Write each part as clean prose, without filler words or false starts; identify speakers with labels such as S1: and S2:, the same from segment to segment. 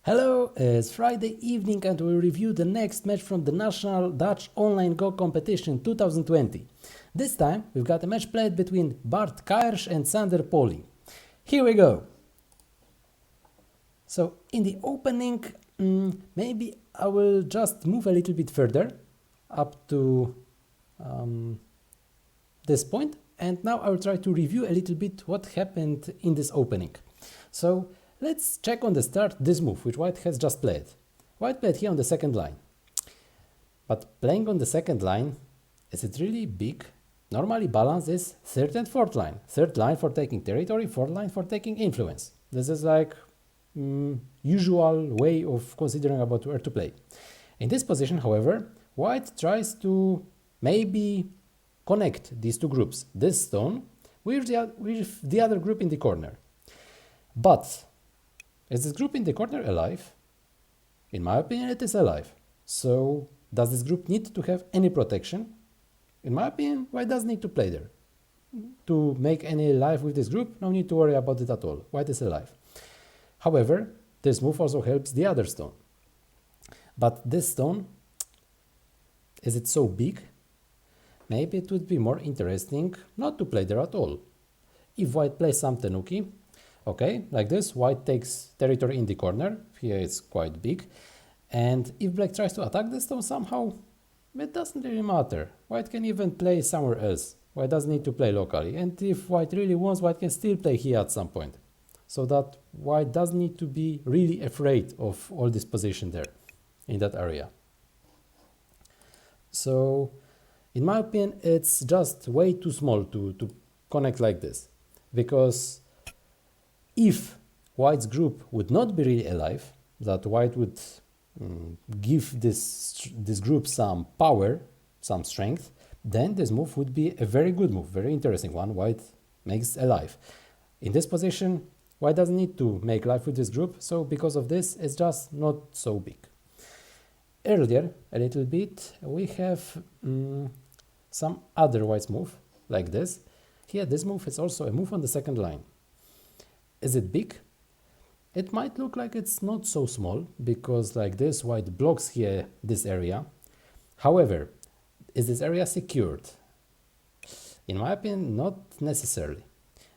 S1: Hello, it's Friday evening and we review the next match from the National Dutch Online Go Competition 2020. This time we've got a match played between Bart Caers and Sander Poli. Here we go. So in the opening, maybe I will just move a little bit further up to this point, and now I will try to review a little bit what happened in this opening. So let's check on the start this move which White has just played. White played here on the second line. But playing on the second line, is it really big? Normally balance is third and fourth line. Third line for taking territory, fourth line for taking influence. This is like usual way of considering about where to play. In this position, however, White tries to maybe connect these two groups, this stone with the other group in the corner. But is this group in the corner alive? In my opinion, it is alive. So does this group need to have any protection? In my opinion, White doesn't need to play there. To make any life with this group, no need to worry about it at all. White is alive. However, this move also helps the other stone. But this stone, is it so big? Maybe it would be more interesting not to play there at all. If White plays some tenuki, okay, like this, White takes territory in the corner. Here it's quite big. And if Black tries to attack the stone somehow, it doesn't really matter. White can even play somewhere else. White doesn't need to play locally. And if White really wants, White can still play here at some point. So that White doesn't need to be really afraid of all this position there in that area. So in my opinion, it's just way too small to connect like this. Because if White's group would not be really alive, that White would give this group some power, some strength, then this move would be a very good move, very interesting one. White makes alive. In this position, White doesn't need to make life with this group, so because of this, it's just not so big. Earlier, a little bit, we have some other White's move, like this. Here, this move is also a move on the second line. Is it big? It might look like it's not so small, because like this, White blocks here this area. However, is this area secured? In my opinion, not necessarily.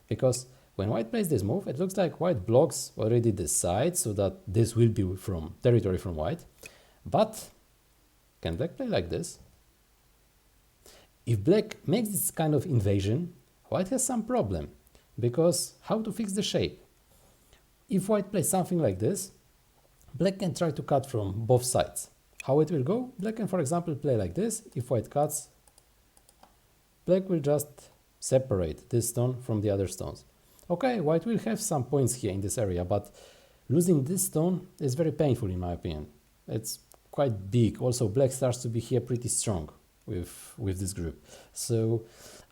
S1: Because when White plays this move, it looks like White blocks already this side, so that this will be from territory from White. But can Black play like this? If Black makes this kind of invasion, White has some problem. Because how to fix the shape? If White plays something like this, Black can try to cut from both sides. How it will go? Black can, for example, play like this. If White cuts, Black will just separate this stone from the other stones. Okay, White will have some points here in this area, but losing this stone is very painful in my opinion. It's quite big. Also, Black starts to be here pretty strong with this group. So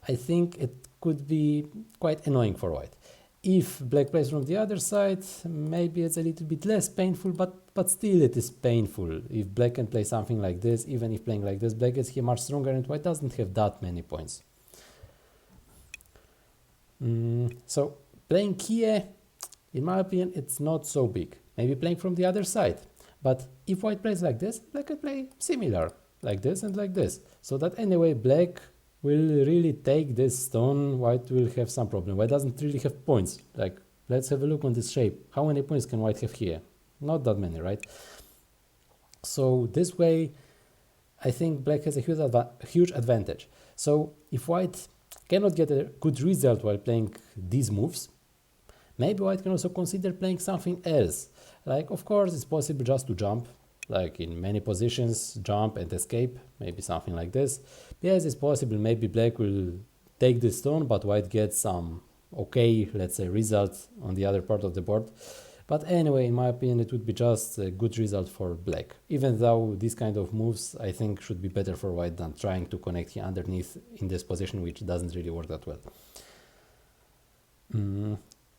S1: I think it could be quite annoying for White. If Black plays from the other side, maybe it's a little bit less painful, but still it is painful. If Black can play something like this, even if playing like this, Black gets here much stronger and White doesn't have that many points. So playing here, in my opinion, it's not so big. Maybe playing from the other side. But if White plays like this, Black can play similar, like this and like this. So that anyway, Black will really take this stone. White will have some problem. White doesn't really have points. Like, let's have a look on this shape. How many points can White have here? Not that many, right? So this way, I think Black has a huge advantage. So if White cannot get a good result while playing these moves, maybe White can also consider playing something else. Like, of course, it's possible just to jump. Like in many positions, jump and escape, maybe something like this. Yes, it's possible, maybe Black will take this stone, but White gets some okay, let's say, result on the other part of the board. But anyway, in my opinion, it would be just a good result for Black. Even though these kind of moves, I think, should be better for White than trying to connect here underneath in this position, which doesn't really work that well.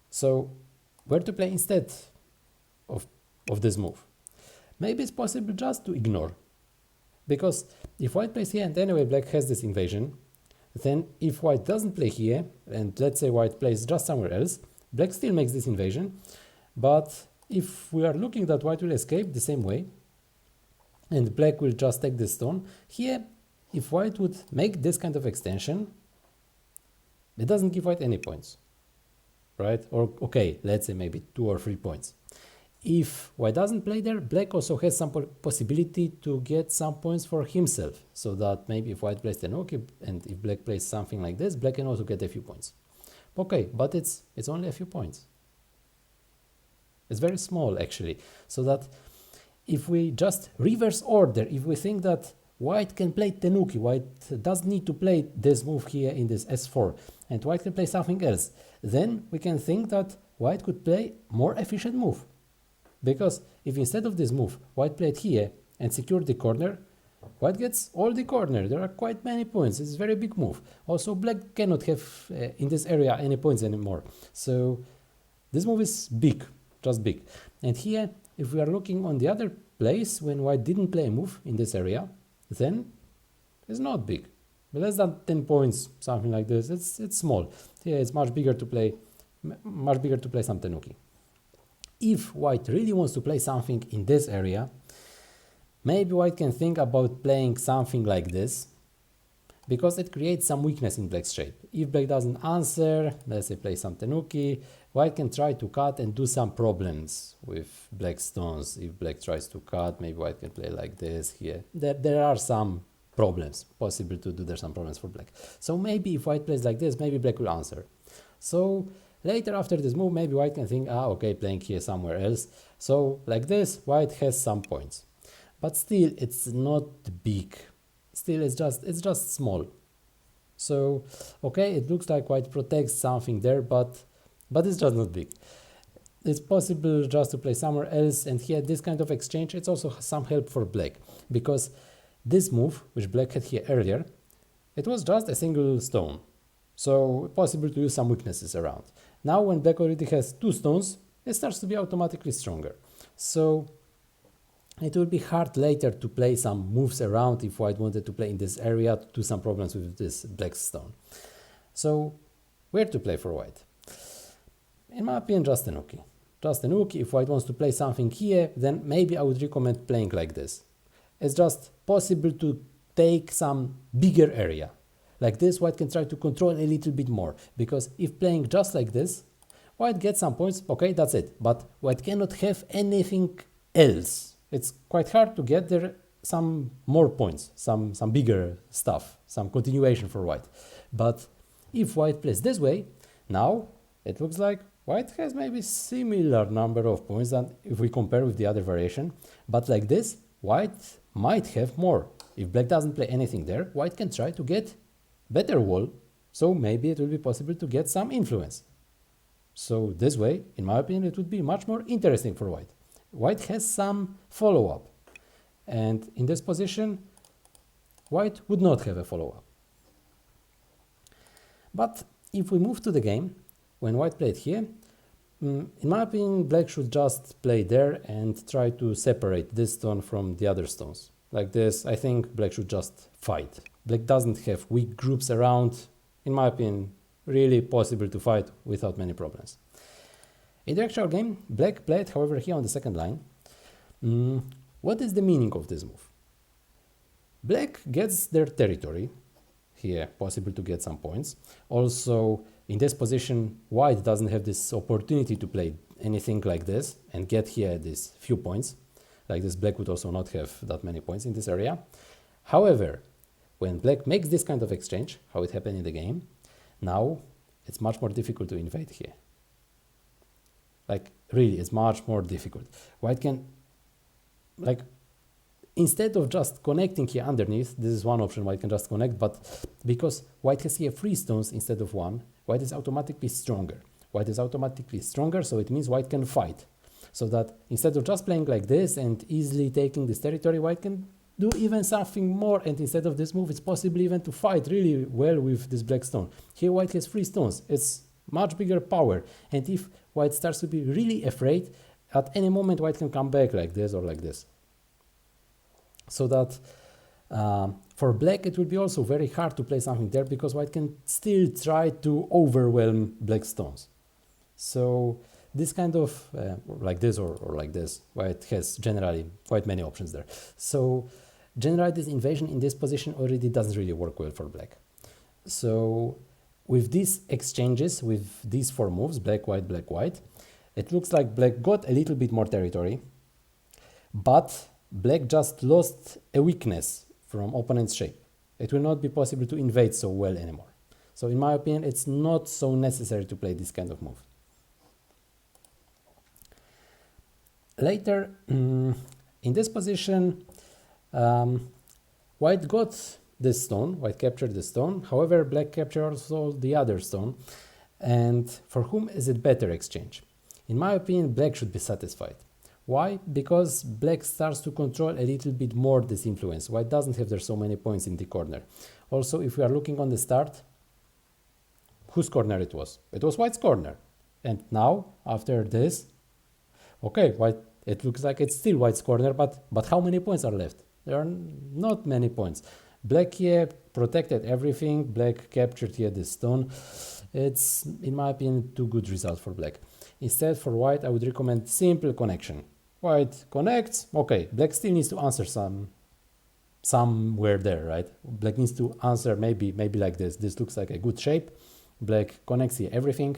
S1: So, where to play instead of this move? Maybe it's possible just to ignore. Because if White plays here and anyway Black has this invasion, then if White doesn't play here, and let's say White plays just somewhere else, Black still makes this invasion, but if we are looking that white will escape the same way, and black will just take the stone, here, if white would make this kind of extension, it doesn't give white any points, right? Or, okay, let's say maybe 2 or 3 points. If white doesn't play there, black also has some possibility to get some points for himself, so that maybe if white plays tenuki and if black plays something like this, black can also get a few points. Okay, but it's only a few points. It's very small actually, so that if we just reverse order, if we think that white can play tenuki, white doesn't need to play this move here in this s4, and white can play something else, then we can think that white could play more efficient move. Because if instead of this move, white played here and secured the corner, white gets all the corner. There are quite many points. It's a very big move. Also, black cannot have in this area any points anymore. So this move is big, just big. And here, if we are looking on the other place, when white didn't play a move in this area, then it's not big. Less than 10 points, something like this. It's small. Here it's much bigger to play some tenuki. If white really wants to play something in this area, maybe white can think about playing something like this, because it creates some weakness in black's shape. If black doesn't answer, let's say play some tenuki, white can try to cut and do some problems with black stones. If black tries to cut, maybe white can play like this here. There are some problems, possible to do there some problems for black. So maybe if white plays like this, maybe black will answer. So later after this move, maybe white can think, okay, playing here somewhere else. So like this, white has some points. But still, it's not big. Still, it's just small. So, okay, it looks like white protects something there, but it's just not big. It's possible just to play somewhere else, and here, this kind of exchange, it's also some help for black. Because this move, which black had here earlier, it was just a single stone. So, possible to use some weaknesses around. Now, when black already has 2 stones, it starts to be automatically stronger. So, it will be hard later to play some moves around if white wanted to play in this area to do some problems with this black stone. So, where to play for white? In my opinion, just tenuki. Just tenuki. If white wants to play something here, then maybe I would recommend playing like this. It's just possible to take some bigger area. Like this, white can try to control a little bit more, because if playing just like this, white gets some points, okay, that's it. But white cannot have anything else. It's quite hard to get there some more points, some bigger stuff, some continuation for white. But if white plays this way, now it looks like white has maybe similar number of points than if we compare with the other variation. But like this, white might have more. If black doesn't play anything there, white can try to get better wall, so maybe it will be possible to get some influence. So this way, in my opinion, it would be much more interesting for white. White has some follow-up, and in this position, white would not have a follow-up. But if we move to the game, when white played here, in my opinion, black should just play there and try to separate this stone from the other stones. Like this, I think black should just fight. Black doesn't have weak groups around. In my opinion, really possible to fight without many problems. In the actual game, black played, however, here on the second line. What is the meaning of this move? Black gets their territory. Here, possible to get some points. Also, in this position, white doesn't have this opportunity to play anything like this and get here these few points. Like this, black would also not have that many points in this area. However, when black makes this kind of exchange, how it happened in the game, now it's much more difficult to invade here. Like, really, it's much more difficult. White can, like, instead of just connecting here underneath, this is one option, white can just connect, but because white has here 3 stones instead of 1, white is automatically stronger. White is automatically stronger, so it means white can fight. So that instead of just playing like this and easily taking this territory, white can do even something more, and instead of this move, it's possible even to fight really well with this black stone. Here white has 3 stones, it's much bigger power, and if white starts to be really afraid, at any moment white can come back like this or like this. So that for black it will be also very hard to play something there, because white can still try to overwhelm black stones. So this kind of, like this or like this, white has generally quite many options there. So generally this invasion in this position already doesn't really work well for black. So with these exchanges, with these 4 moves, black, white, it looks like black got a little bit more territory, but black just lost a weakness from opponent's shape. It will not be possible to invade so well anymore. So in my opinion, it's not so necessary to play this kind of move. Later, in this position, white got this stone, white captured the stone, however black captured also the other stone, and for whom is it better exchange? In my opinion, black should be satisfied. Why? Because black starts to control a little bit more this influence. White doesn't have there so many points in the corner. Also, if we are looking on the start, whose corner it was? It was white's corner. And now, after this, okay, white, it looks like it's still white's corner, but how many points are left? There are not many points. Black here protected everything. Black captured here the stone. It's, in my opinion, too good result for black. Instead, for white, I would recommend simple connection. White connects. Okay, black still needs to answer somewhere there, right? Black needs to answer maybe like this. This looks like a good shape. Black connects here everything.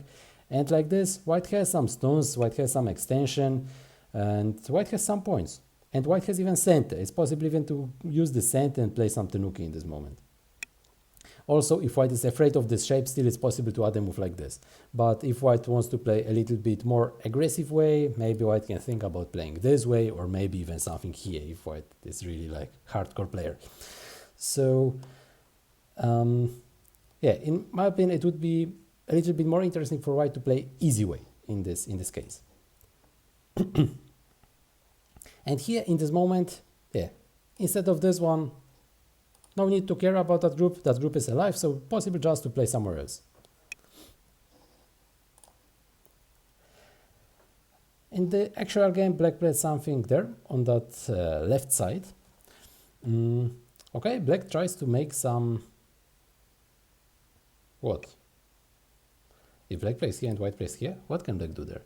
S1: And like this, white has some stones, white has some extension, and white has some points. And white has even center. It's possible even to use the center and play some tenuki in this moment. Also, if white is afraid of this shape, still it's possible to add a move like this. But if white wants to play a little bit more aggressive way, maybe white can think about playing this way, or maybe even something here, if white is really like hardcore player. So, yeah, in my opinion, it would be a little bit more interesting for white to play easy way in this case. And here in this moment, yeah, instead of this one, no need to care about that group is alive, so possible just to play somewhere else. In the actual game, black played something there on that left side. Okay, black tries to make some... What? If black plays here and white plays here, what can black do there?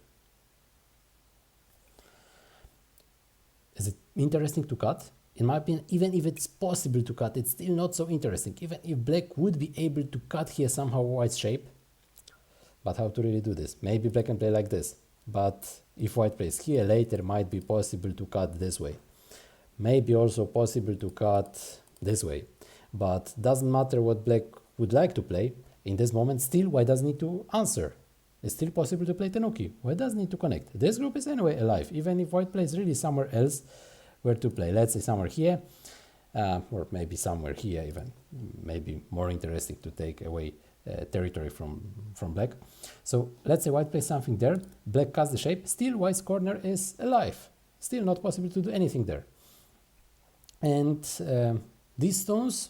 S1: Is it interesting to cut? In my opinion, even if it's possible to cut, it's still not so interesting. Even if black would be able to cut here somehow white's shape. But how to really do this? Maybe black can play like this. But if white plays here, later might be possible to cut this way. Maybe also possible to cut this way. But doesn't matter what black would like to play. In this moment, still white doesn't need to answer. It's still possible to play tenuki. White doesn't need to connect. This group is anyway alive. Even if white plays really somewhere else, where to play. Let's say somewhere here, or maybe somewhere here even. Maybe more interesting to take away territory from black. So let's say white plays something there. Black cuts the shape. Still white's corner is alive. Still not possible to do anything there. And these stones,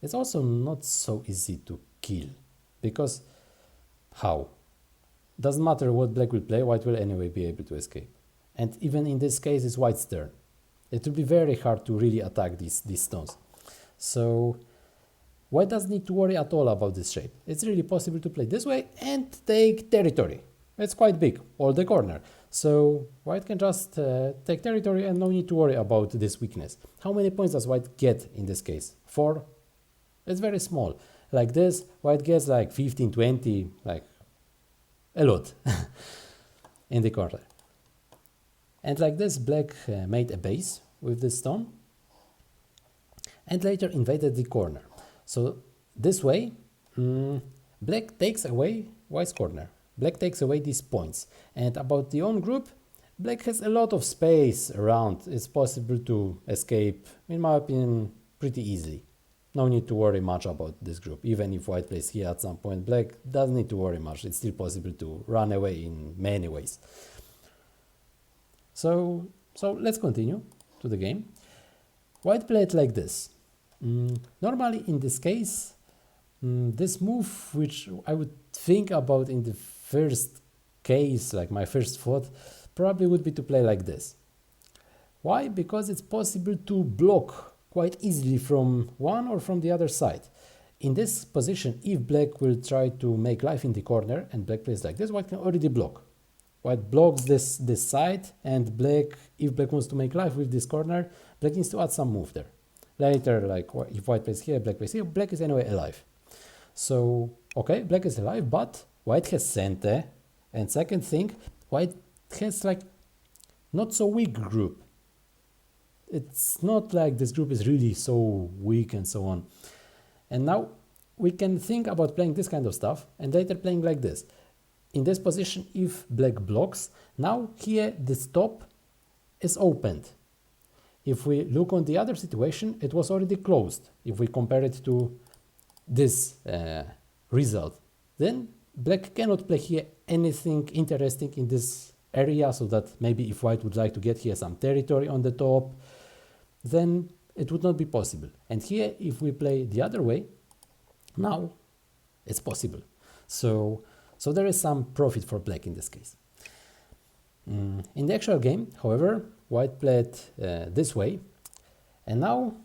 S1: it's also not so easy to kill. Because how? Doesn't matter what black will play, white will anyway be able to escape. And even in this case, it's white's turn. It will be very hard to really attack these stones. So white doesn't need to worry at all about this shape. It's really possible to play this way and take territory. It's quite big, all the corner. So white can just take territory and no need to worry about this weakness. How many points does white get in this case? 4? It's very small. Like this, white gets like 15, 20, like a lot in the corner. And like this, black made a base with this stone and later invaded the corner. So this way, black takes away white's corner. Black takes away these points. And about the own group, black has a lot of space around. It's possible to escape, in my opinion, pretty easily. No need to worry much about this group. Even if white plays here at some point, black doesn't need to worry much. It's still possible to run away in many ways. So let's continue to the game. White played like this. Normally in this case, this move, which I would think about in the first case, like my first thought, probably would be to play like this. Why? Because it's possible to block quite easily from one or from the other side. In this position, if black will try to make life in the corner and black plays like this, white can already block. white blocks this side, and if black wants to make life with this corner, black needs to add some move there. Later, like if white plays here, black plays here, black is anyway alive. So, okay, black is alive, but white has center. And second thing, white has like not so weak group. It's not like this group is really so weak and so on. And now we can think about playing this kind of stuff and later playing like this. In this position, if black blocks, now here this top is opened. If we look on the other situation, it was already closed. If we compare it to this result, then black cannot play here anything interesting in this area, so that maybe if white would like to get here some territory on the top, then it would not be possible. And here, if we play the other way, now it's possible. So there is some profit for black in this case. In the actual game, however, white played this way, and now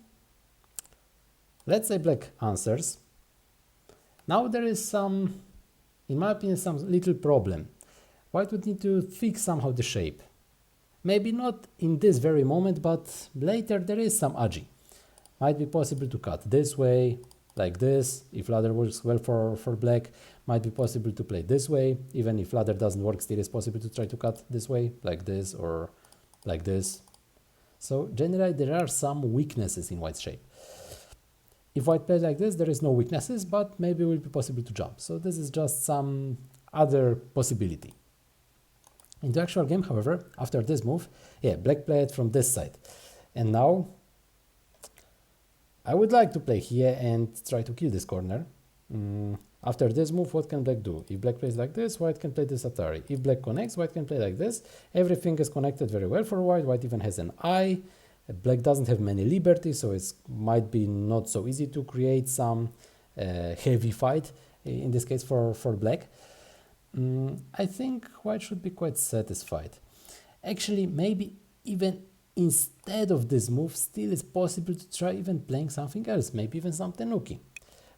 S1: let's say black answers. Now there is some, in my opinion, some little problem. White would need to fix somehow the shape. Maybe not in this very moment, but later there is some agi. Might be possible to cut this way, like this, if ladder works well for black. Might be possible to play this way, even if ladder doesn't work, still is possible to try to cut this way, like this or like this. So generally there are some weaknesses in white's shape. If white plays like this, there is no weaknesses, but maybe it will be possible to jump. So this is just some other possibility. In the actual game, however, after this move, black played from this side. And now I would like to play here and try to kill this corner. After this move, what can black do? If black plays like this, white can play this Atari. If black connects, white can play like this. Everything is connected very well for white. White even has an eye. Black doesn't have many liberties, so it might be not so easy to create some heavy fight, in this case for black. I think white should be quite satisfied. Actually, maybe even instead of this move, still it's possible to try even playing something else, maybe even some tenuki.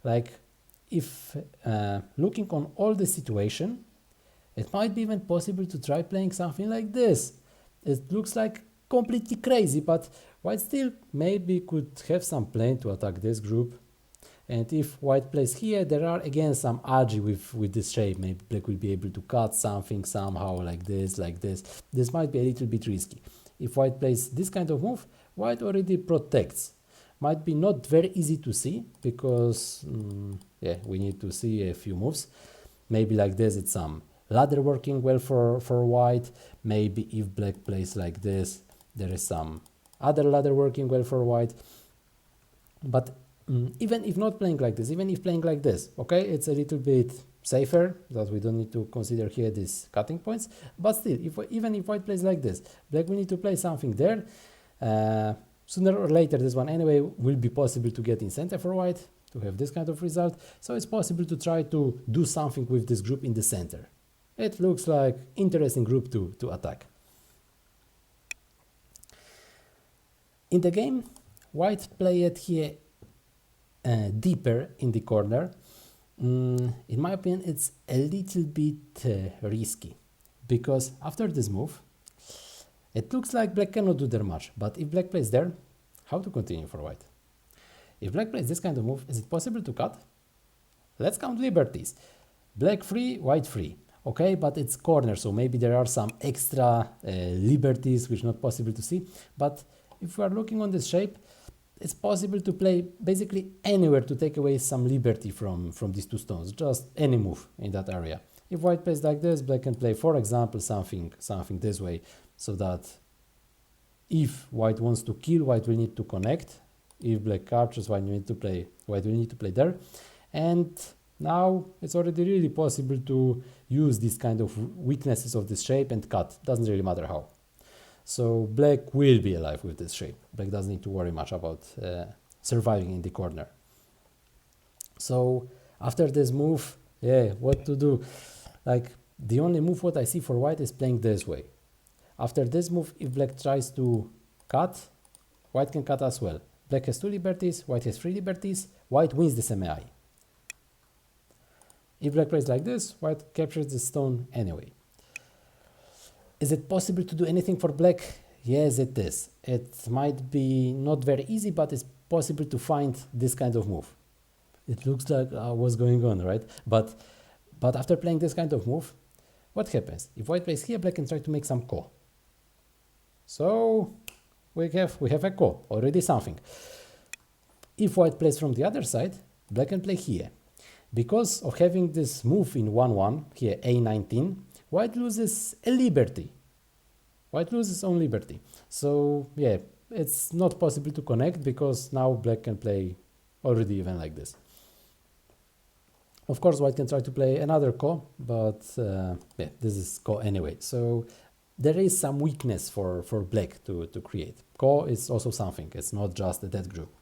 S1: Like, if looking on all the situation, it might be even possible to try playing something like this. It looks like completely crazy, but white still maybe could have some plan to attack this group. And if white plays here, there are again some agi with this shape. Maybe black will be able to cut something somehow like this, like this. This might be a little bit risky. If white plays this kind of move, white already protects. Might be not very easy to see because we need to see a few moves. Maybe like this, it's some ladder working well for white. Maybe if black plays like this, there is some other ladder working well for white. But even if not playing like this, even if playing like this, okay, it's a little bit safer, that we don't need to consider here these cutting points. But still, even if white plays like this, black will need to play something there. Sooner or later, this one anyway will be possible to get in center for white, to have this kind of result. So it's possible to try to do something with this group in the center. It looks like interesting group to attack. In the game, white played here deeper in the corner. In my opinion, it's a little bit risky, because after this move, it looks like black cannot do there much. But if black plays there, how to continue for white? If black plays this kind of move, is it possible to cut? Let's count liberties. Black free, white free. Okay, but it's corner, so maybe there are some extra liberties which not possible to see. But if we are looking on this shape, it's possible to play basically anywhere to take away some liberty from these two stones, just any move in that area. If white plays like this, black can play, for example, something this way, so that if white wants to kill, white will need to connect. If black captures, white will need to play there. And now it's already really possible to use these kind of weaknesses of this shape and cut. Doesn't really matter how. So black will be alive with this shape. Black doesn't need to worry much about surviving in the corner. So after this move, what to do? Like, the only move what I see for white is playing this way. After this move, if black tries to cut, white can cut as well. Black has 2 liberties, white has 3 liberties, white wins the semi. If black plays like this, white captures the stone anyway. Is it possible to do anything for black? Yes, it is. It might be not very easy, but it's possible to find this kind of move. It looks like what's going on, right? But after playing this kind of move, what happens? If white plays here, black can try to make some ko. So we have a ko, already something. If white plays from the other side, black can play here. Because of having this move in 1-1, here a19, white loses a liberty. White loses own liberty. So yeah, it's not possible to connect because now black can play already even like this. Of course, white can try to play another ko, but yeah, this is ko anyway. So there is some weakness for black to create. Ko is also something. It's not just a dead group.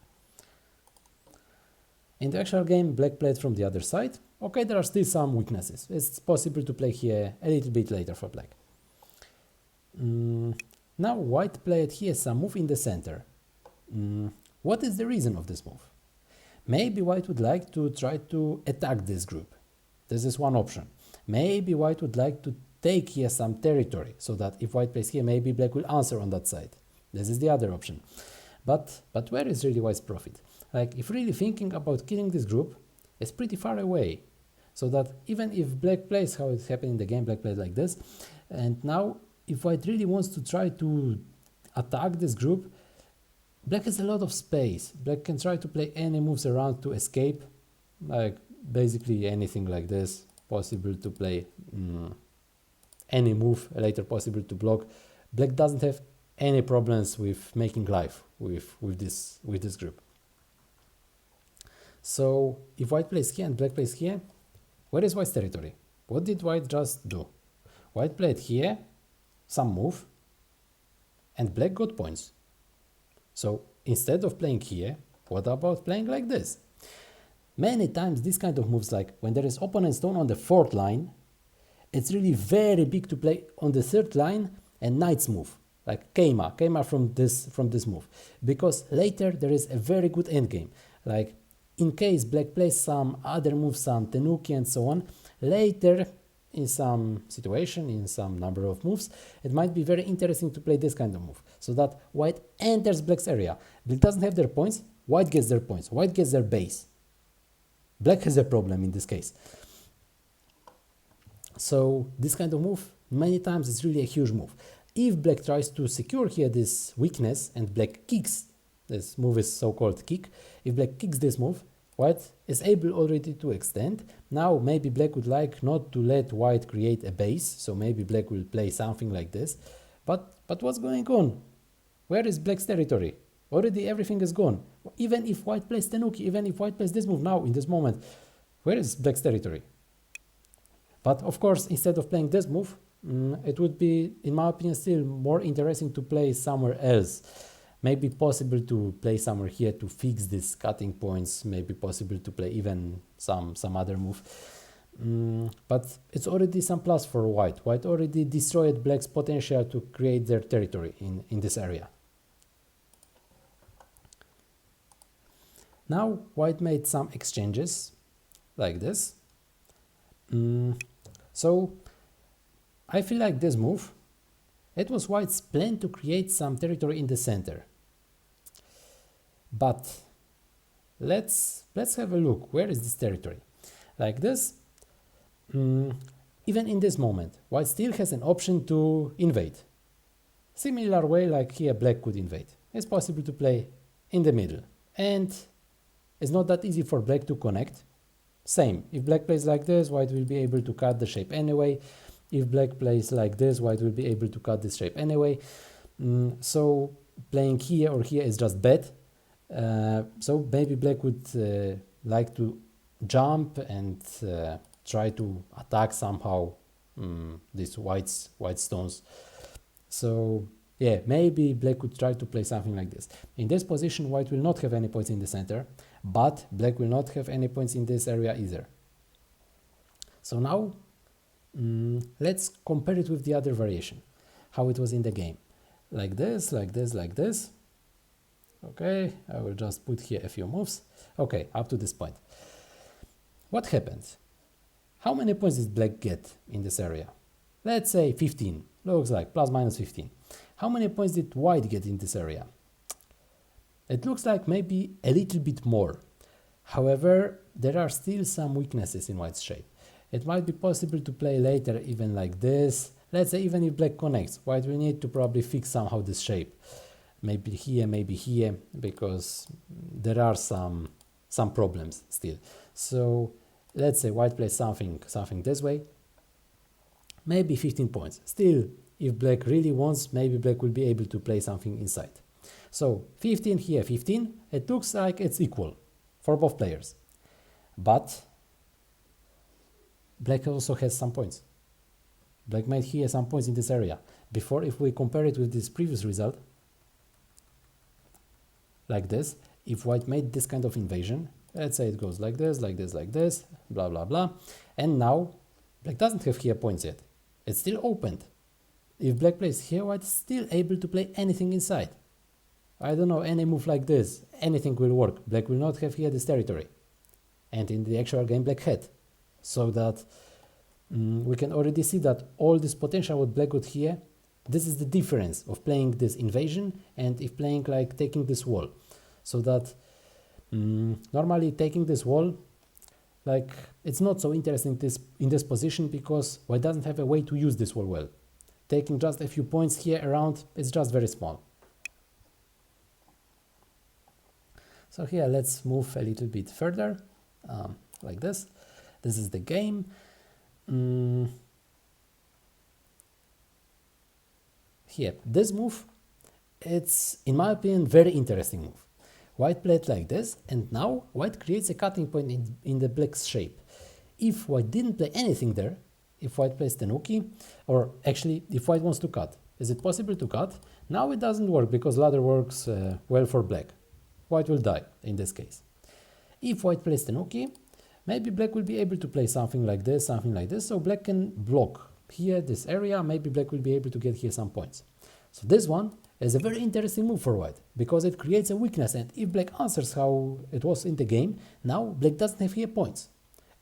S1: In the actual game, black played from the other side. Okay, there are still some weaknesses. It's possible to play here a little bit later for black. Now white played here some move in the center. What is the reason of this move? Maybe white would like to try to attack this group. This is one option. Maybe white would like to take here some territory so that if white plays here, maybe black will answer on that side. This is the other option. But where is really white's profit? Like, if really thinking about killing this group, it's pretty far away. So that even if black plays how it happened in the game, black plays like this, and now if white really wants to try to attack this group, black has a lot of space. Black can try to play any moves around to escape, like basically anything like this, possible to play any move, later possible to block. Black doesn't have any problems with making life with this group. So if white plays here and black plays here, where is white's territory? What did white just do? White played here, some move, and black got points. So instead of playing here, what about playing like this? Many times this kind of moves, like when there is opponent stone on the 4th line, it's really very big to play on the 3rd line and knight's move, like keima from this move, because later there is a very good endgame. Like in case black plays some other moves, some tenuki and so on, later in some situation, in some number of moves, it might be very interesting to play this kind of move, so that white enters black's area. Black doesn't have their points, white gets their points, white gets their base. Black has a problem in this case. So this kind of move, many times it's really a huge move. If black tries to secure here this weakness and black kicks, this move is so-called kick, if black kicks this move, white is able already to extend. Now maybe black would like not to let white create a base, so maybe black will play something like this. But what's going on? Where is black's territory? Already everything is gone. Even if white plays tenuki, even if white plays this move now, in this moment, where is black's territory? But of course, instead of playing this move, it would be, in my opinion, still more interesting to play somewhere else. Maybe possible to play somewhere here to fix these cutting points, maybe possible to play even some other move. But it's already some plus for white. White already destroyed black's potential to create their territory in this area. Now white made some exchanges like this. So I feel like this move, it was white's plan to create some territory in the center. But let's have a look. Where is this territory? Like this, even in this moment, white still has an option to invade. Similar way like here black could invade. It's possible to play in the middle. And it's not that easy for black to connect. Same, if black plays like this, white will be able to cut the shape anyway. If black plays like this, white will be able to cut this shape anyway. So playing here or here is just bad. So maybe black would like to jump and try to attack somehow these white stones. So yeah, maybe black could try to play something like this. In this position, white will not have any points in the center, but black will not have any points in this area either. So now let's compare it with the other variation, how it was in the game. Like this, like this, like this. Okay, I will just put here a few moves. Okay, up to this point. What happened? How many points did black get in this area? Let's say 15. looks like plus minus 15. How many points did white get in this area? It looks like maybe a little bit more. However, there are still some weaknesses in white's shape. It might be possible to play later even like this. Let's say even if black connects, white will need to probably fix somehow this shape. Maybe here, because there are some problems still. So let's say white plays something this way. Maybe 15 points. Still, if black really wants, maybe black will be able to play something inside. So 15 here, 15. It looks like it's equal for both players. But black also has some points. Black made here some points in this area. Before, if we compare it with this previous result, like this, if white made this kind of invasion, let's say it goes like this, blah, blah, blah. And now, black doesn't have here points yet. It's still opened. If black plays here, white is still able to play anything inside. I don't know, any move like this, anything will work. Black will not have here this territory. And in the actual game, black had. So that we can already see that all this potential what black got here, this is the difference of playing this invasion and if playing like taking this wall. So that normally taking this wall, like it's not so interesting in this position because white doesn't have a way to use this wall well. Taking just a few points here around, it's just very small. So here let's move a little bit further, like this. This is the game. Here, this move, it's in my opinion very interesting move. White played like this, and now white creates a cutting point in the black's shape. If white didn't play anything there, if white plays tenuki, or actually if white wants to cut, is it possible to cut? Now it doesn't work because ladder works well for black. White will die in this case. If white plays tenuki, maybe black will be able to play something like this, so black can block here this area, maybe black will be able to get here some points. So this one is a very interesting move for white, because it creates a weakness, and if black answers how it was in the game, now black doesn't have here points.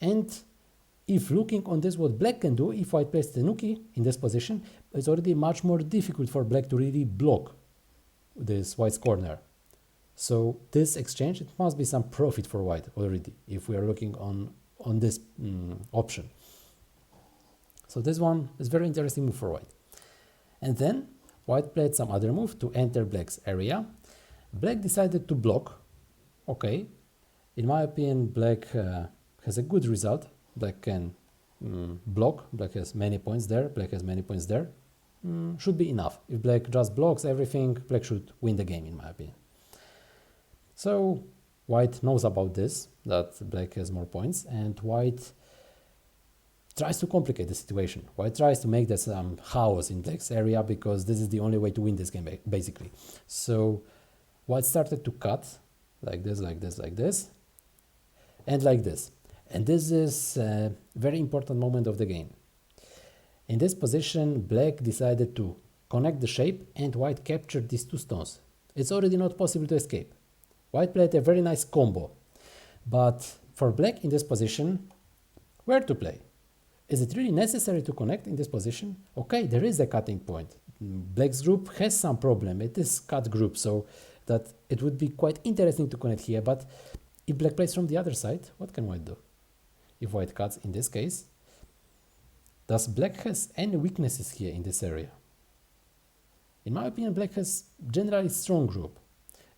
S1: And if looking on this what black can do, if white plays tenuki in this position, it's already much more difficult for black to really block this white's corner. So this exchange, it must be some profit for white already, if we are looking on this option. So this one is very interesting move for white. And then white played some other move to enter black's area. Black decided to block. Okay, in my opinion, black has a good result. Black can block. Black has many points there. Black has many points there. Should be enough. If black just blocks everything, black should win the game, in my opinion. So white knows about this, that black has more points, and white tries to complicate the situation. White tries to make there some chaos in black's area because this is the only way to win this game, basically. So white started to cut like this, and like this. And this is a very important moment of the game. In this position, black decided to connect the shape and white captured these two stones. It's already not possible to escape. White played a very nice combo, but for black in this position, where to play? Is it really necessary to connect in this position? Okay, there is a cutting point. Black's group has some problem. It is cut group, so that it would be quite interesting to connect here, but if black plays from the other side, what can white do? If white cuts in this case, does black has any weaknesses here in this area? In my opinion, black has generally strong group.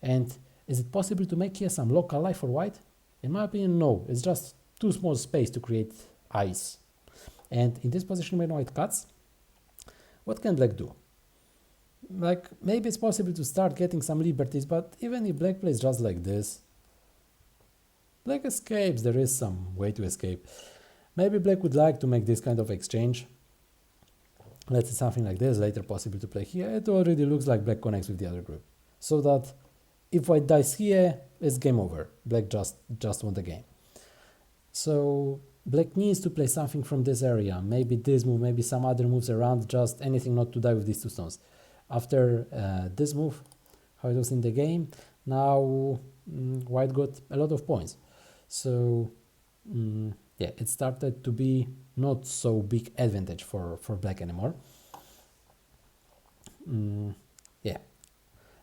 S1: And is it possible to make here some local life for white? In my opinion, no. It's just too small space to create ice. And in this position when white cuts, what can black do? Like, maybe it's possible to start getting some liberties, but even if black plays just like this, black escapes. There is some way to escape. Maybe black would like to make this kind of exchange. Let's say something like this, later possible to play here. It already looks like black connects with the other group. So that if white dies here, it's game over. Black just won the game. So black needs to play something from this area. Maybe this move, maybe some other moves around, just anything not to die with these two stones. After this move, how it was in the game, now white got a lot of points. So yeah, it started to be not so big advantage for black anymore. yeah,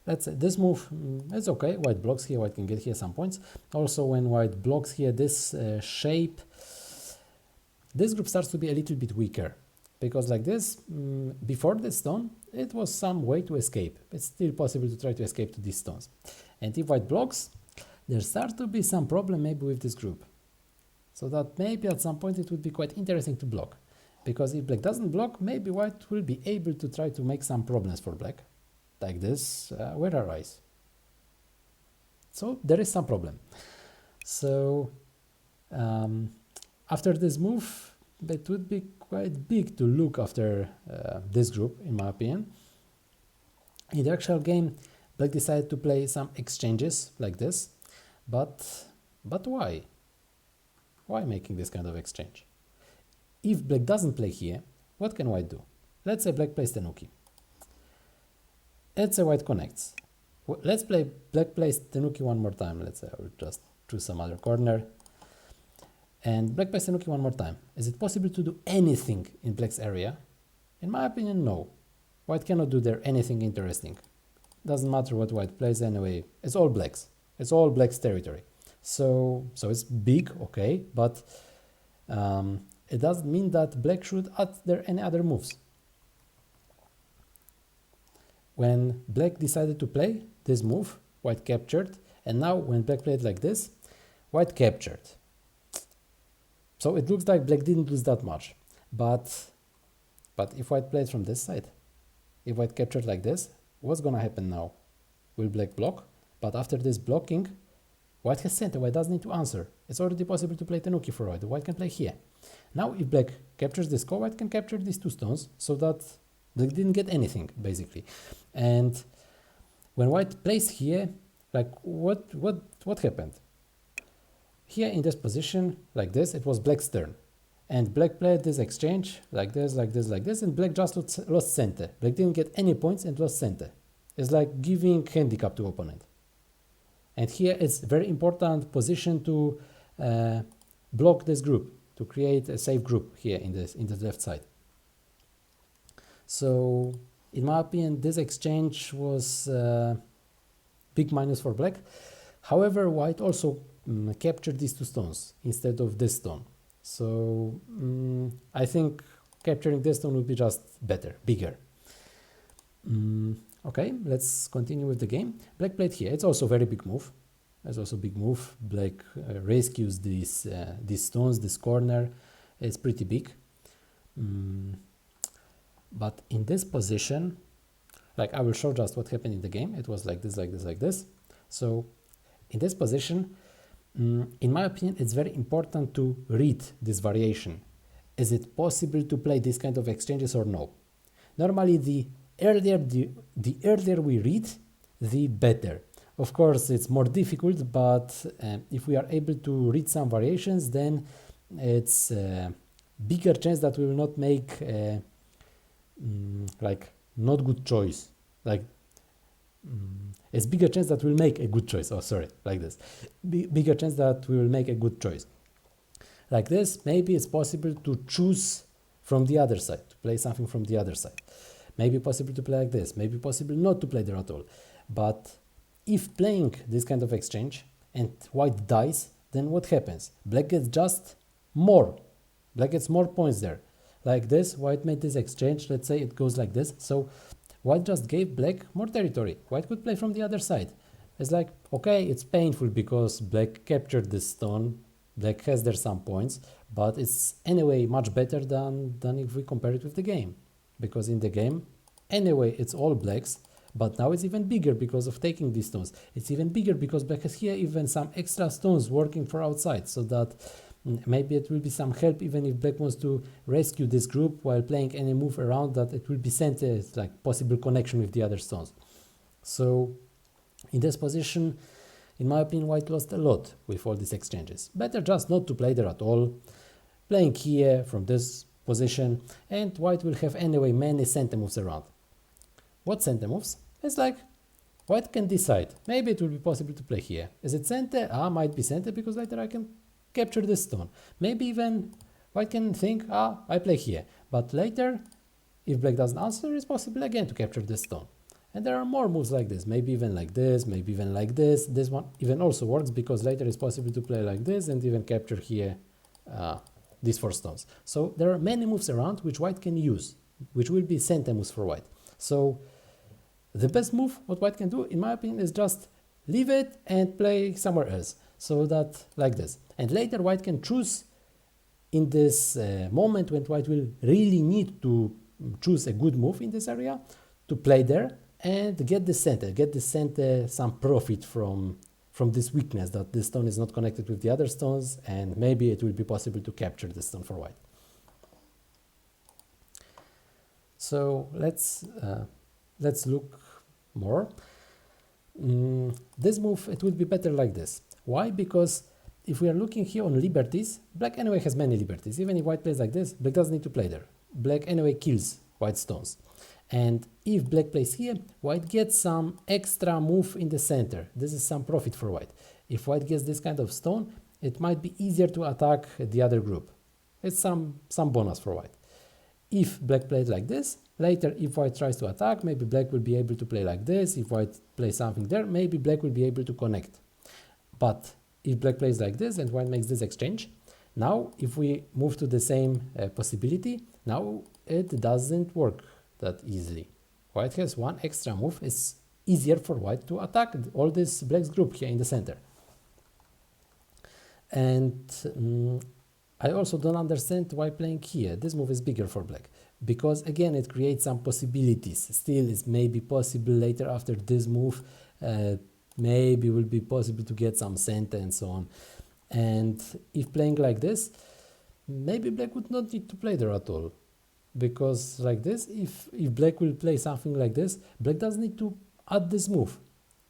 S1: let's say this move, it's okay. White blocks here, white can get here some points. Also, when white blocks here this shape, this group starts to be a little bit weaker, because like this, before this stone, it was some way to escape. It's still possible to try to escape to these stones. And if white blocks, there starts to be some problem maybe with this group. So that maybe at some point it would be quite interesting to block. Because if black doesn't block, maybe white will be able to try to make some problems for black. Like this, where arise. So there is some problem. So after this move, it would be quite big to look after this group, in my opinion. In the actual game, black decided to play some exchanges like this, but why? Why making this kind of exchange? If black doesn't play here, what can white do? Let's say black plays Tenuki. Let's say white connects. Let's play black plays Tenuki one more time. Let's say I will just choose some other corner. And black plays Tenuki one more time. Is it possible to do anything in black's area? In my opinion, no. White cannot do there anything interesting. Doesn't matter what white plays anyway. It's all black's. It's all black's territory. So it's big, okay, but it doesn't mean that black should add there any other moves. When black decided to play this move, white captured, and now when black played like this, white captured. So it looks like black didn't lose that much, but if white played from this side, if white captured like this, what's gonna happen now? Will black block? But after this blocking, white has center, white doesn't need to answer. It's already possible to play Tenuki for white. White can play here. Now if black captures this core, white can capture these two stones, so that black didn't get anything, basically. And when white plays here, like what happened? Here in this position, like this, it was black's turn. And black played this exchange, like this, like this, like this, and black just lost center. Black didn't get any points and lost center. It's like giving handicap to opponent. And here it's very important position to block this group, to create a safe group here in the left side. So in my opinion, this exchange was big minus for black. However, white also captured these two stones instead of this stone. So I think capturing this stone would be just better, bigger. Okay, let's continue with the game. Black played here. It's also a very big move. It's also a big move. Black rescues these stones, this corner. It's pretty big. But in this position, like I will show just what happened in the game. It was like this, like this, like this. So in this position, in my opinion, it's very important to read this variation. Is it possible to play this kind of exchanges or no? Normally, the earlier we read, the better. Of course, it's more difficult, but if we are able to read some variations, then it's a bigger chance that we will not make like not good choice. Like it's bigger chance that we'll make a good choice. Oh, sorry, like this. Bigger chance that we will make a good choice. Like this, maybe it's possible to choose from the other side, to play something from the other side. Maybe possible to play like this, maybe possible not to play there at all. But if playing this kind of exchange and white dies, then what happens? Black gets just more. Black gets more points there. Like this, white made this exchange, let's say it goes like this. So white just gave black more territory. White could play from the other side. It's like, okay, it's painful because black captured this stone. Black has there some points, but it's anyway much better than if we compare it with the game. Because in the game, anyway, it's all blacks, but now it's even bigger because of taking these stones. It's even bigger because black has here even some extra stones working for outside, so that maybe it will be some help even if black wants to rescue this group while playing any move around, that it will be sent as like possible connection with the other stones. So in this position, in my opinion, white lost a lot with all these exchanges. Better just not to play there at all. Playing here from this position, and white will have anyway many center moves around. What center moves? It's like white can decide. Maybe it will be possible to play here. Is it center? Might be center because later I can capture this stone. Maybe even white can think, I play here. But later If black doesn't answer, it's possible again to capture this stone. And there are more moves like this, maybe even like this, maybe even like this. This one even also works because later it's possible to play like this and even capture here these 4 stones. So there are many moves around which white can use, which will be center moves for white. So the best move what white can do, in my opinion, is just leave it and play somewhere else. So that like this. And later white can choose in this moment when white will really need to choose a good move in this area to play there and get the center some profit from this weakness that this stone is not connected with the other stones, and maybe it will be possible to capture the stone for white. So let's look more. This move, it would be better like this. Why? Because if we are looking here on liberties, black anyway has many liberties. Even if white plays like this, black doesn't need to play there. Black anyway kills white stones. And if black plays here, white gets some extra move in the center. This is some profit for white. If white gets this kind of stone, it might be easier to attack the other group. It's some bonus for white. If black plays like this, later if white tries to attack, maybe black will be able to play like this. If white plays something there, maybe black will be able to connect. But if black plays like this and white makes this exchange, now if we move to the same possibility, now it doesn't work that easily. White has one extra move. It's easier for white to attack all this black's group here in the center. And I also don't understand why playing here. This move is bigger for black because again it creates some possibilities. Still, it's maybe possible later after this move, maybe will be possible to get some center and so on. And if playing like this, maybe black would not need to play there at all. Because like this, if black will play something like this, black doesn't need to add this move.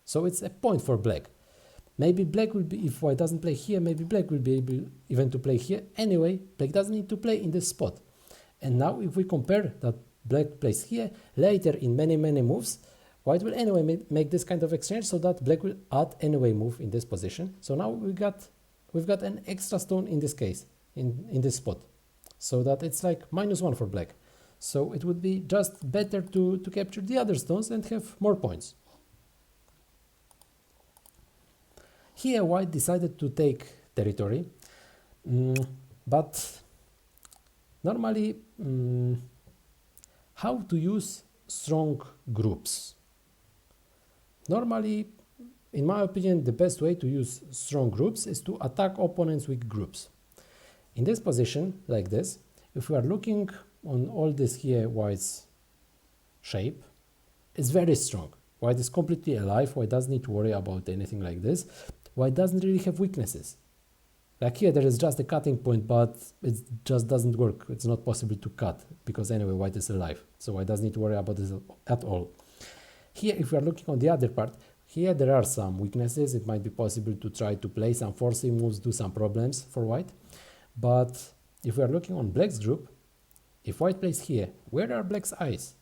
S1: So it's a point for black. Maybe black will be, if white doesn't play here, maybe black will be able even to play here. Anyway, black doesn't need to play in this spot. And now if we compare that black plays here, later in many moves, white will anyway make this kind of exchange so that black will add anyway move in this position. So now we've got an extra stone in this case, in this spot. So that it's like -1 for black. So it would be just better to capture the other stones and have more points. Here white decided to take territory, but normally how to use strong groups? Normally, in my opinion, the best way to use strong groups is to attack opponents' weak groups. In this position, like this, if we are looking on all this here white's shape, it's very strong. White is completely alive. White doesn't need to worry about anything like this. White doesn't really have weaknesses. Like here, there is just a cutting point, but it just doesn't work. It's not possible to cut because anyway, white is alive. So white doesn't need to worry about this at all. Here, if we are looking on the other part, here there are some weaknesses. It might be possible to try to play some forcing moves, do some problems for white. But if we are looking on black's group, if white plays here, where are black's eyes?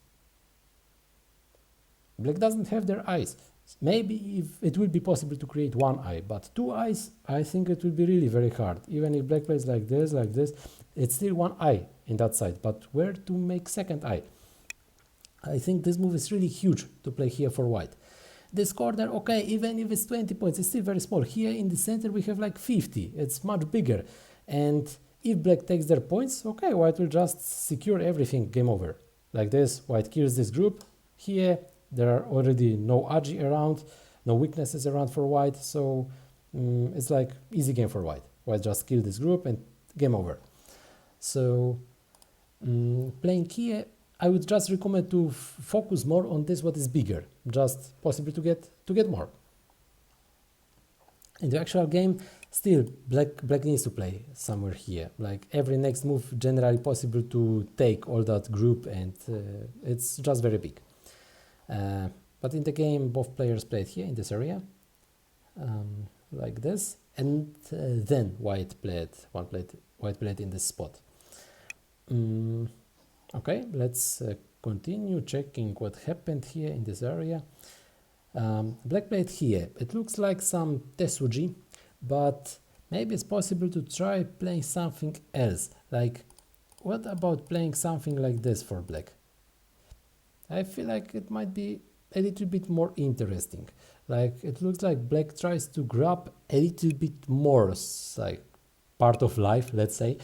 S1: Black doesn't have their eyes. Maybe if it will be possible to create 1 eye, but 2 eyes, I think it will be really very hard. Even if black plays like this, it's still 1 eye in that side. But where to make second eye? I think this move is really huge to play here for white. This corner, okay, even if it's 20 points, it's still very small. Here in the center we have like 50. It's much bigger. And if black takes their points, okay, white will just secure everything, game over. Like this, white kills this group. Here, there are already no agi around, no weaknesses around for white, so it's like easy game for white. White just kill this group and game over. So playing here, I would just recommend to focus more on this what is bigger, just possible to get more. In the actual game, still black needs to play somewhere here. Like every next move generally possible to take all that group, and it's just very big. But in the game, both players played here in this area, like this, and then white played in this spot. Okay, let's continue checking what happened here in this area. Black played here. It looks like some tesuji, but maybe it's possible to try playing something else. Like, what about playing something like this for black? I feel like it might be a little bit more interesting. Like it looks like black tries to grab a little bit more, like part of life, let's say.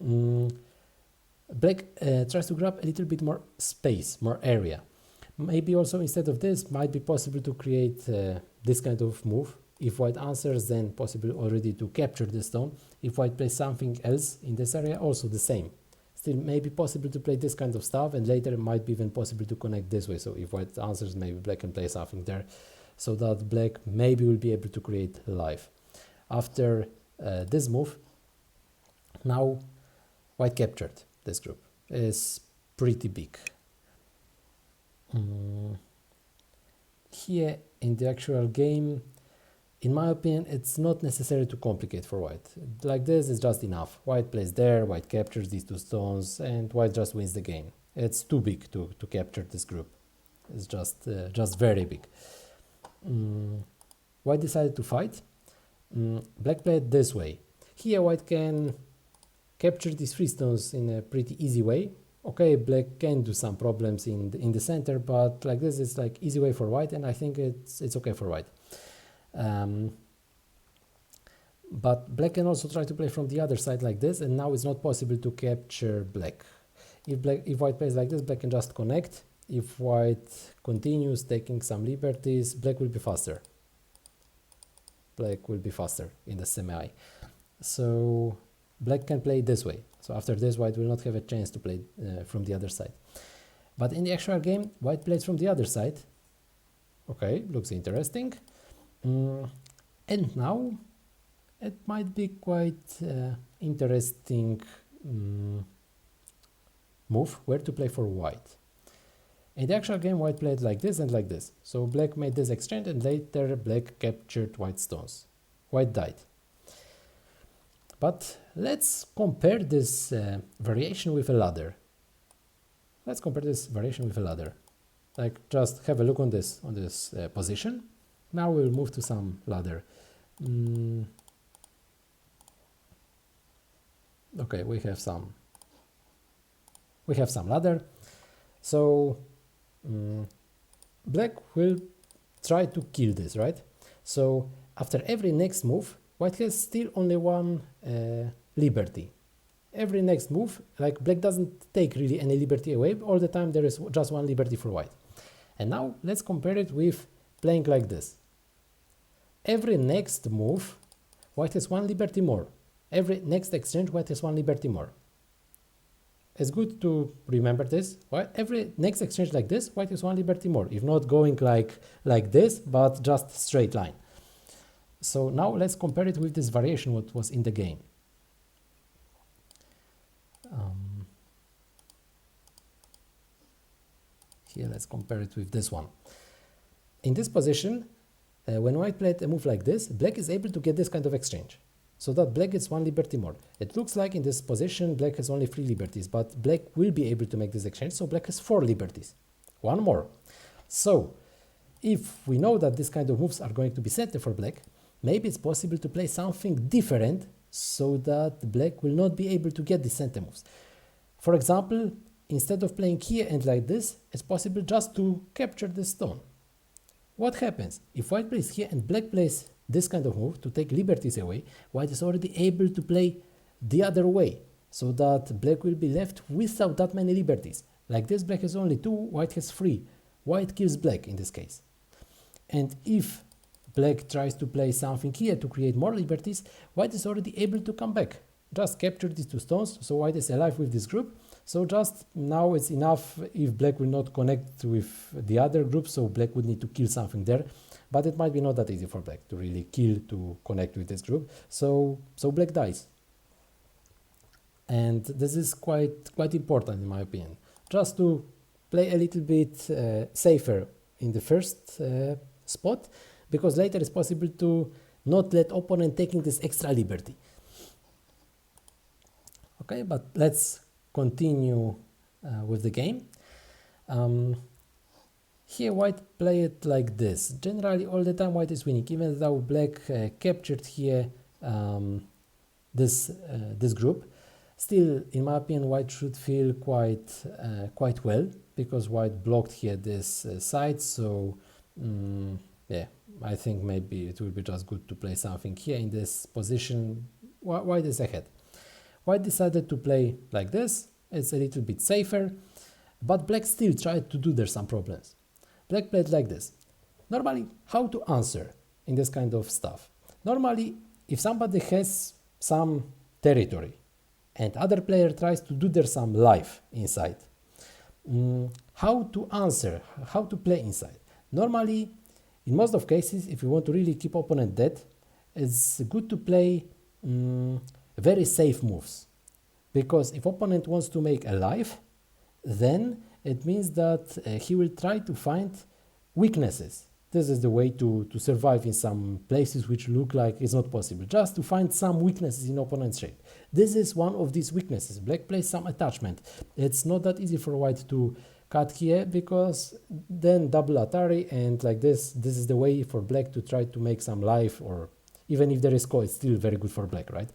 S1: Mm, Black tries to grab a little bit more space, more area. Maybe also instead of this, might be possible to create this kind of move. If white answers, then possible already to capture the stone. If white plays something else in this area, also the same. Still maybe possible to play this kind of stuff, and later it might be even possible to connect this way. So if white answers, maybe black can play something there, so that black maybe will be able to create life. After this move, now white captured this group. Is pretty big. Here in the actual game, in my opinion, it's not necessary to complicate for white. Like this is just enough. White plays there, white captures these two stones, and white just wins the game. It's too big to capture this group. It's just very big. White decided to fight. Black played this way. Here white can capture these three stones in a pretty easy way. Okay, black can do some problems in the center, but like this is like easy way for white, and I think it's okay for white. But black can also try to play from the other side like this, and now it's not possible to capture black. If white plays like this, black can just connect. If white continues taking some liberties, black will be faster. Black will be faster in the semi. So black can play this way. So after this, white will not have a chance to play from the other side. But in the actual game, white plays from the other side. Okay, looks interesting. And now it might be quite interesting move where to play for white. In the actual game, white played like this and like this. So black made this exchange, and later black captured white stones. White died. But let's compare this variation with a ladder. Let's compare this variation with a ladder. Like just have a look on this position. Now we'll move to some ladder. Okay, we have some ladder. So black will try to kill this, right? So after every next move, white has still only one liberty. Every next move, like black doesn't take really any liberty away. All the time there is just one liberty for white. And now let's compare it with playing like this. Every next move, white has one liberty more. Every next exchange, white has one liberty more. It's good to remember this. Every next exchange like this, white has one liberty more. If not going like this, but just straight line. So now let's compare it with this variation what was in the game. Here let's compare it with this one. In this position, when white played a move like this, black is able to get this kind of exchange. So that black gets one liberty more. It looks like in this position black has only 3 liberties, but black will be able to make this exchange, so black has 4 liberties. One more. So if we know that this kind of moves are going to be set for black, maybe it's possible to play something different so that black will not be able to get the center moves. For example, instead of playing here and like this, it's possible just to capture the stone. What happens if white plays here and black plays this kind of move to take liberties away? White is already able to play the other way, so that black will be left without that many liberties. Like this, black has only 2, white has 3. White kills black in this case. And if black tries to play something here to create more liberties, white is already able to come back. Just capture these 2 stones, so white is alive with this group. So just now it's enough if black will not connect with the other group, so black would need to kill something there. But it might be not that easy for black to really kill to connect with this group. So black dies. And this is quite important in my opinion. Just to play a little bit safer in the first spot, because later it's possible to not let opponent taking this extra liberty. Okay, but let's continue with the game. Here white play it like this. Generally all the time white is winning, even though black captured here this group. Still, in my opinion, white should feel quite well because white blocked here this side, so yeah, I think maybe it will be just good to play something here in this position. White is ahead. White decided to play like this, it's a little bit safer, but black still tried to do there some problems. Black played like this. Normally, how to answer in this kind of stuff? Normally, if somebody has some territory and other player tries to do there some life inside, how to answer, how to play inside? Normally, in most of cases, if you want to really keep opponent dead, it's good to play very safe moves, because if opponent wants to make a life, then it means that he will try to find weaknesses. This is the way to survive in some places which look like it's not possible, just to find some weaknesses in opponent's shape. This is one of these weaknesses. Black plays some attachment. It's not that easy for white to cut here, because then double Atari, and like this is the way for black to try to make some life, or even if there is core, it's still very good for black, right?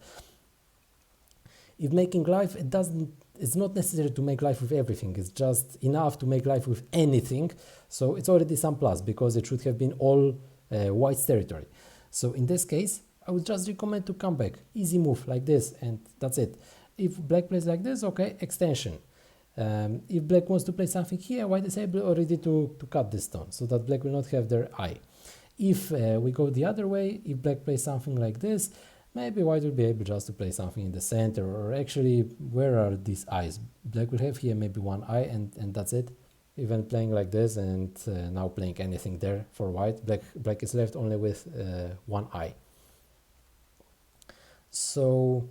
S1: If making life, it's not necessary to make life with everything, it's just enough to make life with anything, so it's already some plus, because it should have been all white's territory. So in this case, I would just recommend to come back, easy move like this, and that's it. If black plays like this, okay, extension. If black wants to play something here, white is able already to cut this stone, so that black will not have their eye. If we go the other way, if black plays something like this, maybe white will be able just to play something in the center, or actually, where are these eyes? Black will have here maybe one eye, and that's it. Even playing like this, and now playing anything there for white, black is left only with one eye. So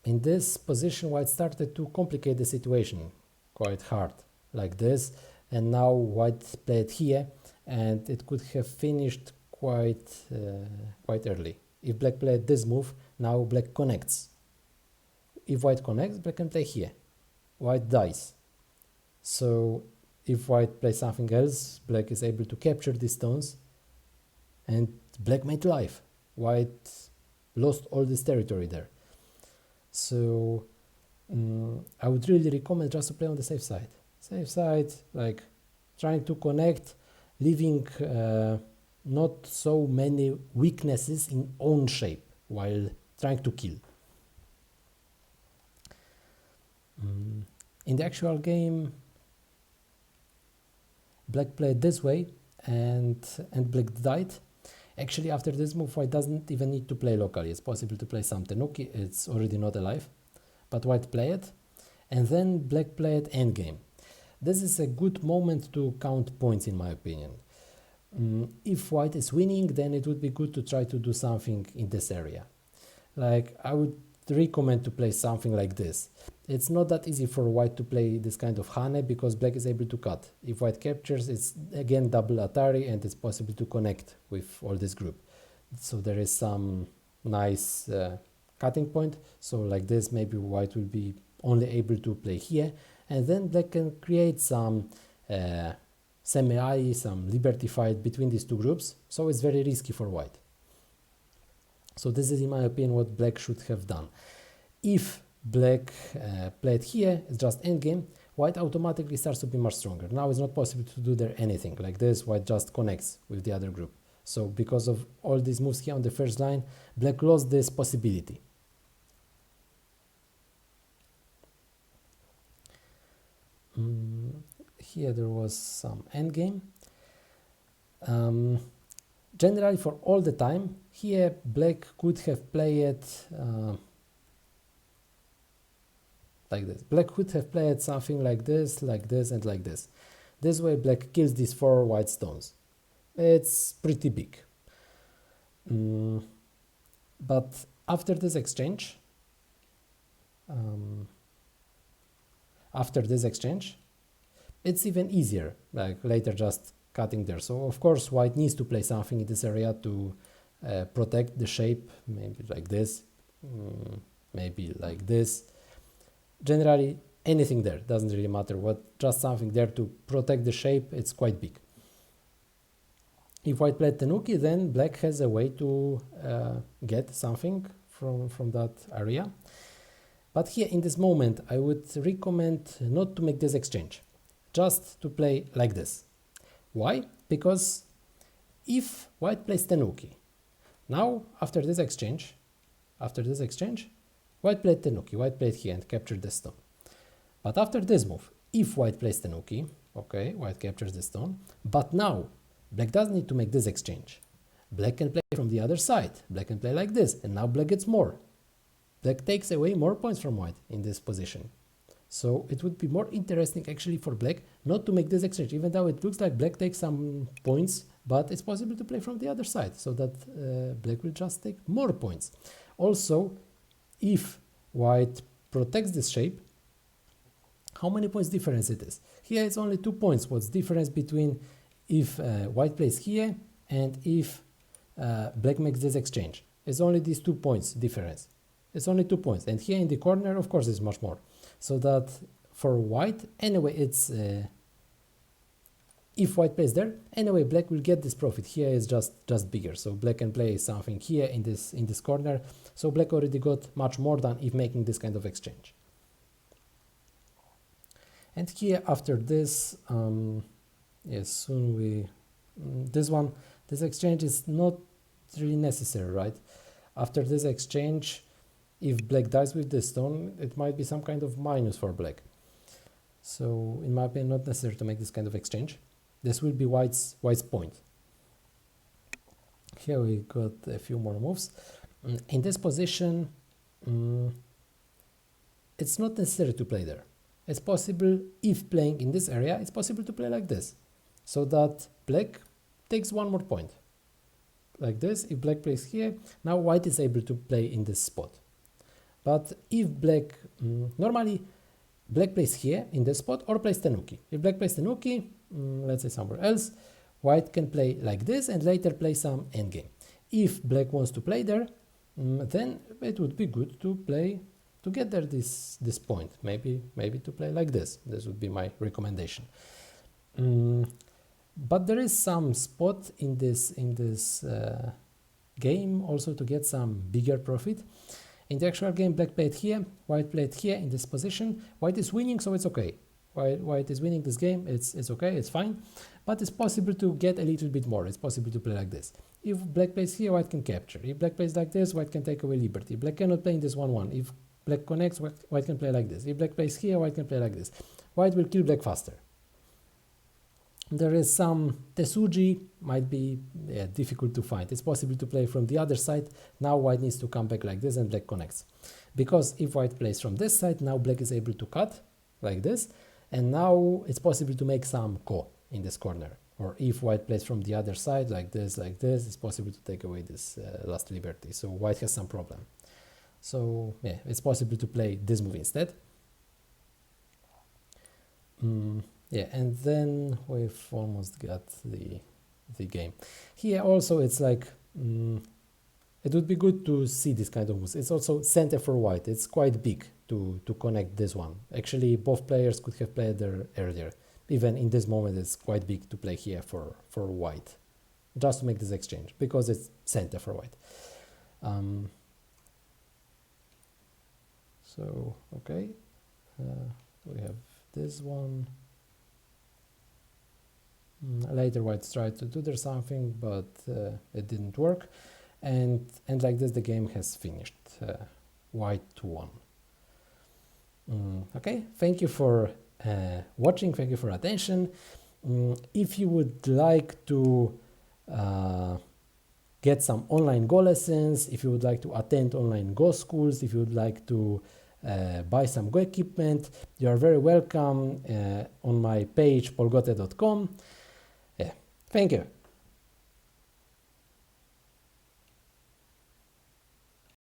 S1: in this position, white started to complicate the situation quite hard, like this, and now white played here, and it could have finished quite early. If black played this move, now black connects. If white connects, black can play here. White dies. So if white plays something else, black is able to capture these stones, and black made life. White lost all this territory there. So I would really recommend just to play on the safe side. Safe side, like trying to connect, leaving not so many weaknesses in own shape while trying to kill. In the actual game, black played this way, and black died. Actually, after this move, white doesn't even need to play locally. It's possible to play some tenuki, it's already not alive, but white played, and then black played endgame. This is a good moment to count points, in my opinion. If white is winning, then it would be good to try to do something in this area. Like, I would recommend to play something like this. It's not that easy for white to play this kind of hane, because black is able to cut. If white captures, it's again double Atari, and it's possible to connect with all this group. So there is some nice cutting point. So like this, maybe white will be only able to play here, and then black can create some semi-eye, some liberty fight between these two groups. So it's very risky for white. So this is, in my opinion, what black should have done. If black played here, it's just endgame, white automatically starts to be much stronger. Now it's not possible to do there anything. Like this, white just connects with the other group. So because of all these moves here on the first line, black lost this possibility. Here there was some endgame. Generally, for all the time, here black could have played like this. Black could have played something like this, and like this. This way black kills these 4 white stones. It's pretty big. But after this exchange, it's even easier, like later just cutting there. So of course white needs to play something in this area to protect the shape, maybe like this, maybe like this. Generally anything there, doesn't really matter what, just something there to protect the shape. It's quite big. If white played tenuki, then black has a way to get something from that area. But here in this moment, I would recommend not to make this exchange. just to play like this. Why? Because if white plays tenuki, now after this exchange, white played tenuki, white played here and captured the stone. But after this move, if white plays tenuki, okay, white captures the stone, but now black doesn't need to make this exchange. Black can play from the other side, black can play like this, and now black gets more. Black takes away more points from white in this position. So it would be more interesting actually for black not to make this exchange, even though it looks like black takes some points, but it's possible to play from the other side, so that black will just take more points. Also, if white protects this shape, how many points difference it is? Here it's only 2 points. What's the difference between if white plays here and if black makes this exchange? It's only these 2 points difference. It's only 2 points. And here in the corner, of course, it's much more. So that for white, anyway, it's if white plays there, anyway, black will get this profit. Here is just bigger. So black can play something here in this corner. So black already got much more than if making this kind of exchange. And here after this, yes, soon we, this exchange is not really necessary, right? After this exchange, if black dies with this stone, it might be some kind of minus for black. So in my opinion, not necessary to make this kind of exchange. This will be white's point. Here we got a few more moves. In this position, it's not necessary to play there. It's possible, if playing in this area, it's possible to play like this, so that black takes 1 more point. Like this, if black plays here, now white is able to play in this spot. But if black, normally black plays here in this spot or plays tenuki. If black plays tenuki, let's say somewhere else, white can play like this and later play some endgame. If black wants to play there, then it would be good to play to get there this point. Maybe to play like this. This would be my recommendation. But there is some spot in this game also to get some bigger profit. In the actual game, black played here, white played here in this position. White is winning, so it's okay. White is winning this game, it's okay, it's fine. But it's possible to get a little bit more. It's possible to play like this. If black plays here, white can capture. If black plays like this, white can take away liberty. Black cannot play in this 1-1. If black connects, white can play like this. If black plays here, white can play like this. White will kill black faster. There is some Tesuji, might be difficult to find. It's possible to play from the other side. Now white needs to come back like this and black connects. Because if white plays from this side, now black is able to cut like this. And now it's possible to make some ko in this corner. Or if white plays from the other side, like this, it's possible to take away this last liberty. So white has some problem. So yeah, it's possible to play this move instead. Yeah, and then we've almost got the game. Here also it's like, it would be good to see this kind of moves. It's also center for white. It's quite big to connect this one. Actually, both players could have played there earlier. Even in this moment, it's quite big to play here for white. Just to make this exchange, because it's center for white. So, okay. We have this one. Later white tried to do there something, but it didn't work, and like this the game has finished, white 2-1. Okay, thank you for watching, thank you for attention. If you would like to get some online Go lessons, if you would like to attend online Go schools, if you would like to buy some Go equipment, you are very welcome on my page polgote.com. Thank you.